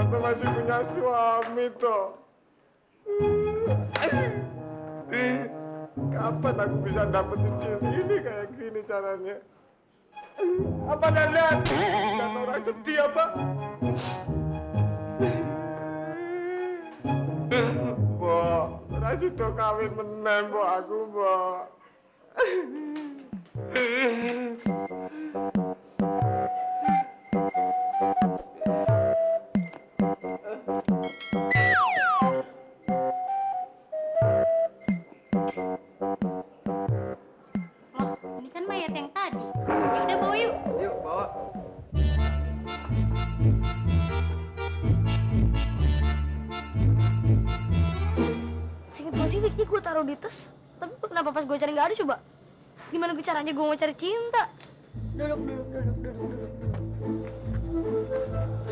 tuh masih punya suami tuh. Kapan aku bisa dapetin cewek ini kayak gini caranya? Apa lihat? Lihat orang sedih apa? Bo, Raji tuh kawin meneng, Bo, aku, Bo. Loh, ini kan mayat yang tadi. Ya udah bawa yuk. Yuk, bawa. Singkat gue sih Vicky gue taruh di tas. Tapi kenapa pas gue cari nggak ada coba? Gimana gue caranya gue mau cari cinta? Duduk.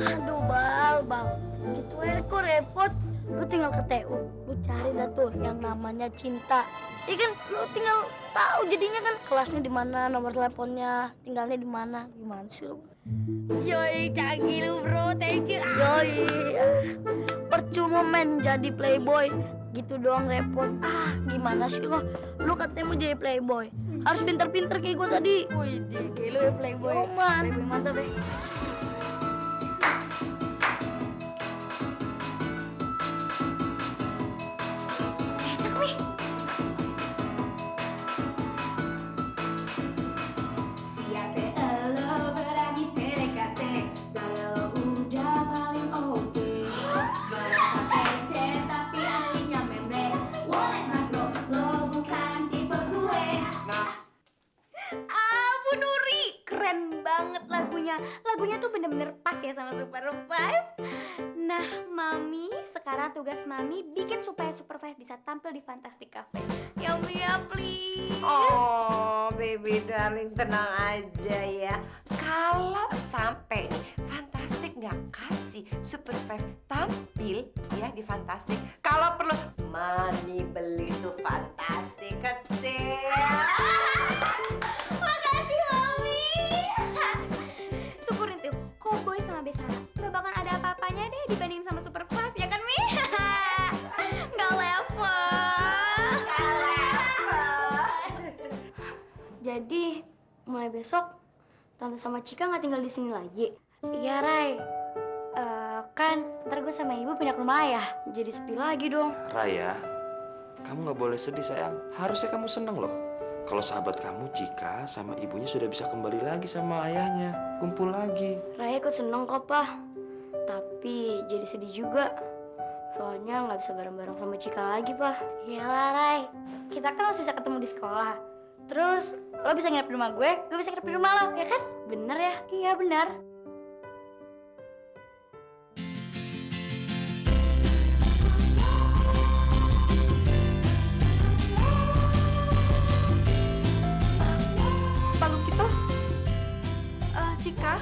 Aduh bal. Gitu aja kok repot. Lu tinggal ke TU, lu cari dah tuh yang namanya cinta. Iya kan, lu tinggal tahu jadinya kan kelasnya di mana, nomor teleponnya, tinggalnya di mana, gimana sih lu? Yoi, canggih lu bro, thank you. Yoi, percuma men jadi playboy, gitu doang repot. Gimana sih lo? Lu katanya mau jadi playboy, harus pinter-pinter kayak gue tadi. Wih, kayak lu ya playboy. Oh man, playboy mantap deh. Enak nih. Siapa elo berani PDKT kalau udah paling oke. Berasa kece tapi aslinya memble. Woles mas bro, lo bukan tipe gue. Bu Nuri, keren banget lagunya. Lagunya tuh bener-bener pas ya sama Super Five. Nah, Mami, sekarang tugas Mami bikin supaya Super Five bisa tampil di Fantastic Cafe. Ya, Mia, please. Oh, baby darling, tenang aja ya. Kalau sampai Fantastic nggak kasih Super Five tampil ya di Fantastic, kalau perlu Mami beli tuh Fantastic kecil. Makasih, Mami. Syukurin tuh, Cowboy sama Besara gak bakal ada apa-apanya deh dibandingin sama Super Five, ya kan, Mi? Gak level. Jadi mulai besok Tante sama Cika nggak tinggal di sini lagi. Iya Rai. Kan ntar gue sama ibu pindah ke rumah ayah. Jadi sepi lagi dong. Raya, kamu nggak boleh sedih sayang. Harusnya kamu seneng loh. Kalau sahabat kamu Cika sama ibunya sudah bisa kembali lagi sama ayahnya, kumpul lagi. Raya ikut seneng kok Pak. Tapi jadi sedih juga. Soalnya nggak bisa bareng-bareng sama Cika lagi Pak. Iyalah Rai. Kita kan masih bisa ketemu di sekolah. Terus lo bisa nginep di rumah gue bisa nginep di rumah lo, ya kan? Bener ya? Iya bener. Kalau gitu, Cika,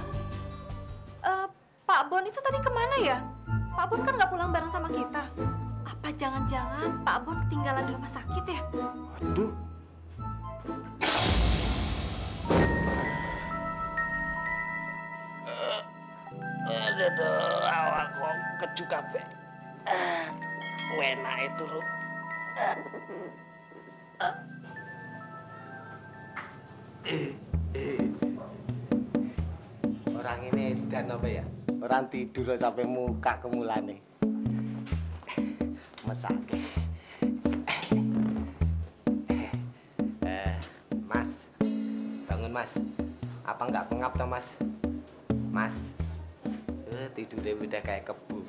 Pak Bon itu tadi kemana ya? Pak Bon kan nggak pulang bareng sama kita. Apa jangan-jangan Pak Bon ketinggalan di rumah sakit ya? Waduh. Aduh, awak kok keju kabeh. Enak itu, Ru. Orang ini dan apa ya? Orang tidur sampai muka kemulane. Mesake. Mas. Bangun, Mas. Apa enggak pengap toh, Mas? Mas. Tidurnya udah kayak kebu.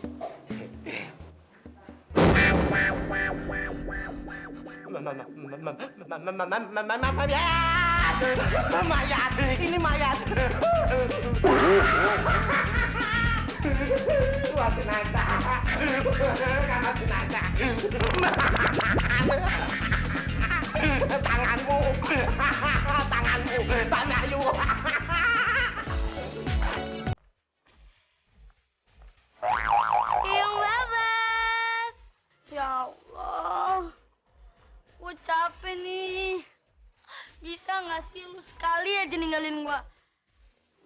Mayat, ini mayat. Wah, jenazah. Karena jenazah. Tanganmu, tanganmu. Yang bebas. Ya Allah. Gue capek nih. Bisa nggak sih lu sekali aja ninggalin gua?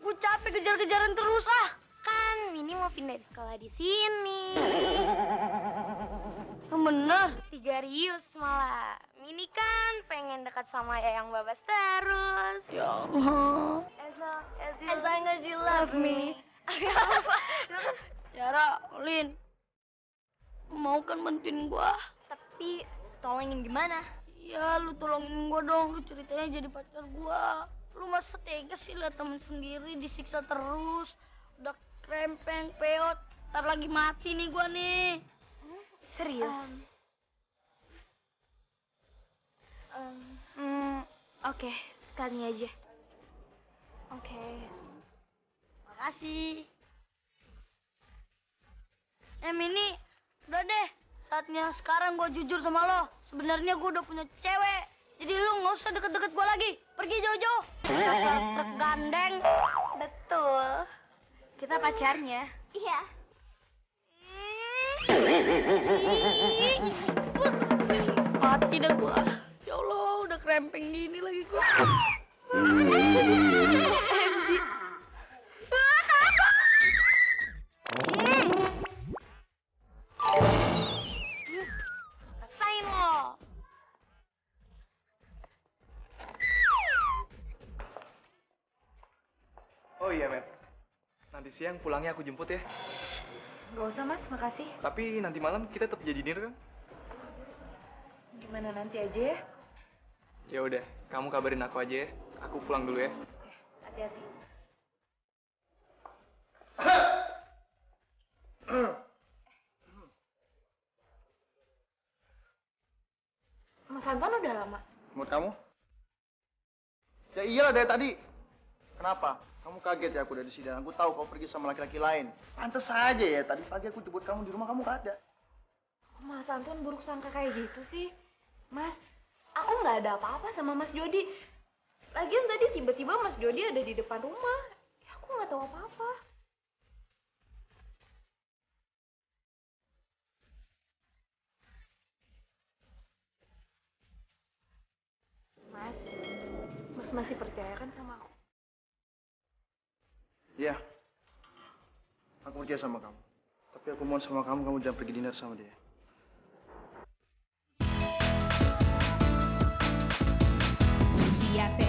Gue capek kejar-kejaran terus ah. Kan Mini mau pindah sekolah di sini. Yang bener? Serius malah. Mini kan pengen dekat sama Eyang Babas terus. Ya Allah. As long as you love me. Yara, Lin. Mau kan bantuin gua? Tapi tolongin gimana? Ya lu tolongin gua dong, lu ceritanya jadi pacar gua. Lu masa tega sih liat temen sendiri disiksa terus. Udah krempeng, peot, ntar lagi mati nih gua nih. Serius? Oke, sekali aja. Oke. Makasih. Mini, udah deh. Saatnya sekarang gue jujur sama lo. Sebenarnya gue udah punya cewek. Jadi lu nggak usah deket-deket gue lagi. Pergi jauh-jauh. Dasar truk gandeng. Betul. Kita pacarnya. Iya. Mati dah gue. Ya Allah, udah krempeng gini lagi gue. Rasain lo. Oh iya, Matt. Nanti siang pulangnya aku jemput ya. Gak usah mas, makasih. Tapi nanti malam kita tetap jadi dinner kan? Gimana nanti aja ya? Ya udah, kamu kabarin aku aja ya. Aku pulang dulu ya. Hati-hati. Mas Anton udah lama? Menurut kamu? Ya iyalah dari tadi. Kenapa? Kamu kaget ya aku dari sini dan aku tahu kau pergi sama laki-laki lain. Pantes saja ya, tadi pagi aku jemput kamu di rumah kamu gak ada. Kok Mas Anton buruk sangka kayak gitu sih? Mas, aku nggak ada apa-apa sama Mas Jody. Lagian tadi tiba-tiba Mas Jody ada di depan rumah. Ya, aku nggak tahu apa-apa. Mas, Mas masih percaya kan sama aku? Iya. Aku percaya sama kamu. Tapi aku mohon sama kamu, kamu jangan pergi dinner sama dia. Siapa